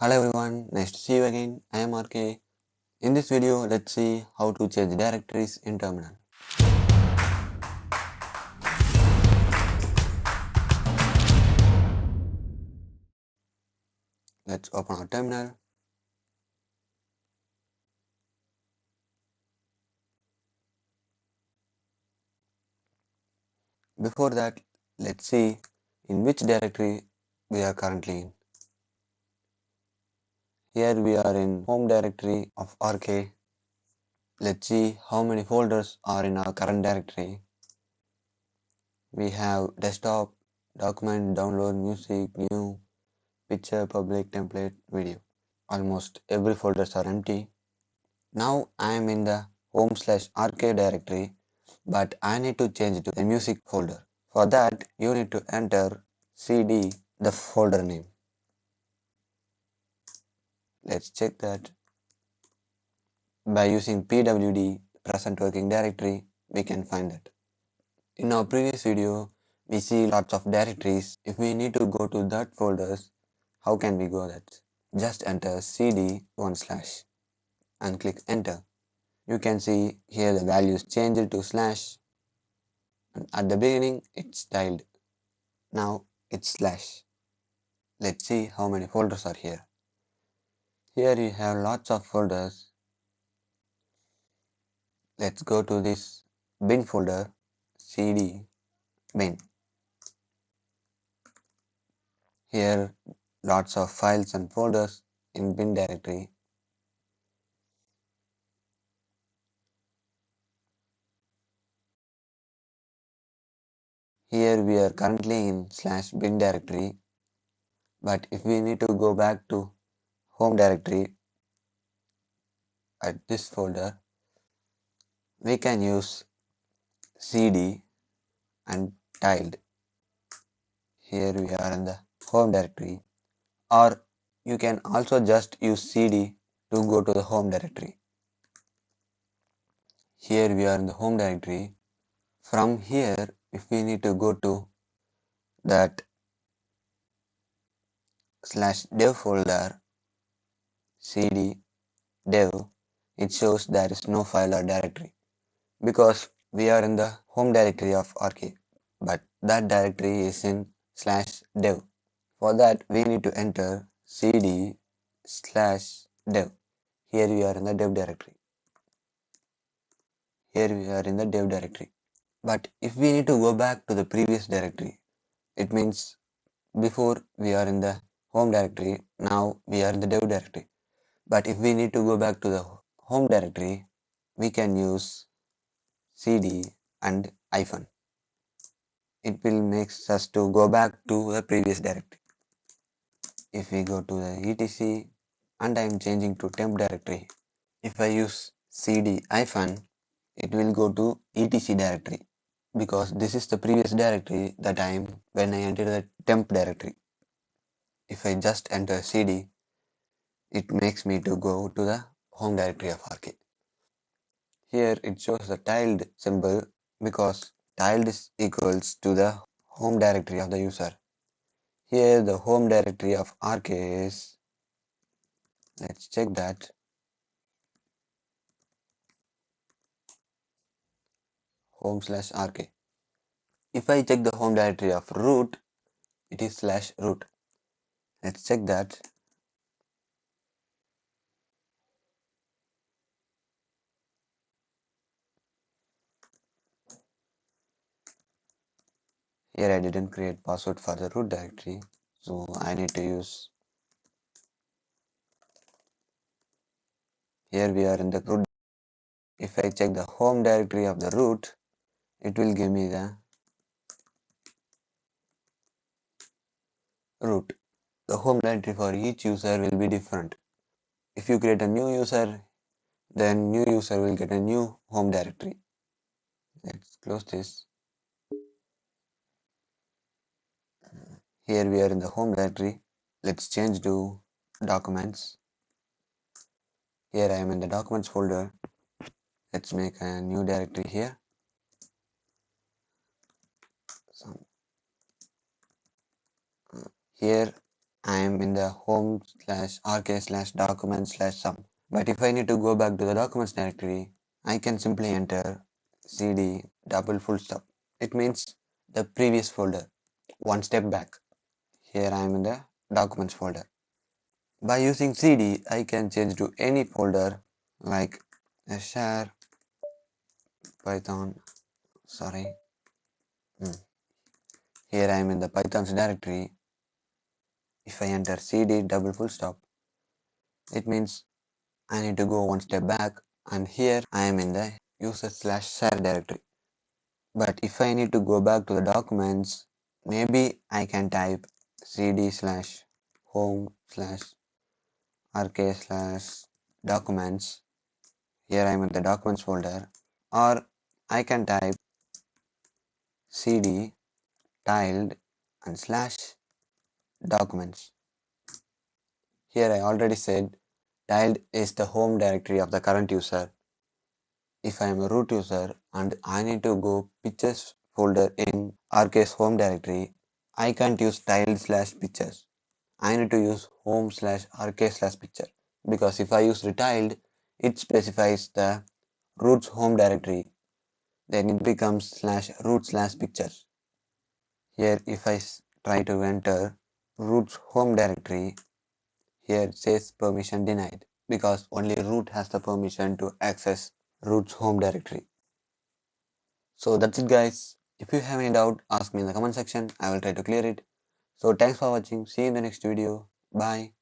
Hello everyone, nice to see you again. I am RK. In this video, let's see how to change directories in terminal. Let's open our terminal. Before that, let's see in which directory we are currently in. Here we are in home directory of RK. Let's see how many folders are in our current directory. We have desktop, document, download, music, new, picture, public, template, video. Almost every folders are empty. Now I am in the home/rk directory, but I need to change to the music folder. For that, you need to enter cd, the folder name. Let's check that. By using pwd, present working directory, we can find that. In our previous video, we see lots of directories. If we need to go to that folders, how can we go that? Just enter cd // and click enter. You can see here the values changed to slash. At the beginning, it's tiled. Now it's slash. Let's see how many folders are here. Here you have lots of folders. Let's go to this bin folder, cd bin. Here lots of files and folders in bin directory. Here we are currently in /bin directory, but if we need to go back to home directory at this folder, we can use cd and tiled. Here we are in the home directory, or you can also just use cd to go to the home directory. Here we are in the home directory. From here, if we need to go to that /dev folder, cd dev, it shows there is no file or directory because we are in the home directory of RK, but that directory is in /dev. For that, we need to enter cd /dev. Here we are in the dev directory. Here we are in the dev directory. But if we need to go back to the previous directory, it means before we are in the home directory, now we are in the dev directory. But if we need to go back to the home directory, we can use cd and hyphen. It will make us to go back to the previous directory. If we go to the etc and I am changing to temp directory, if I use cd hyphen, it will go to etc directory because this is the previous directory that I am when I enter the temp directory. If I just enter cd, it makes me to go to the home directory of RK. Here it shows the tiled symbol because tiled is equals to the home directory of the user. Here the home directory of RK is, let's check that, home/RK. If I check the home directory of root, it is /root. Let's check that. Here I didn't create password for the root directory, so I need to use. Here we are in the root. If I check the home directory of the root, it will give me the root. The home directory for each user will be different. If you create a new user, then new user will get a new home directory. Let's close this. Here we are in the home directory. Let's change to documents. Here I am in the documents folder. Let's make a new directory here. Here I am in the home slash rk slash document slash sum. But if I need to go back to the documents directory, I can simply enter cd double full stop. It means the previous folder, one step back. Here I am in the documents folder. By using cd, I can change to any folder like a share python. Sorry. Here I am in the python's directory. If I enter cd double full stop, it means I need to go one step back, and here I am in the user slash share directory. But if I need to go back to the documents, maybe I can type cd slash home slash rk slash documents. Here I am in the documents folder, or I can type cd tiled and slash documents. Here I already said tiled is the home directory of the current user. If I am a root user and I need to go pictures folder in rk's home directory, I can't use tiled slash pictures. I need to use home slash rk slash picture, because if I use retiled, it specifies the root's home directory. Then it becomes slash root slash pictures. Here if I try to enter root's home directory, here it says permission denied, because only root has the permission to access root's home directory. So that's it guys. If you have any doubt, ask me in the comment section. I will try to clear it. So thanks for watching. See you in the next video. Bye.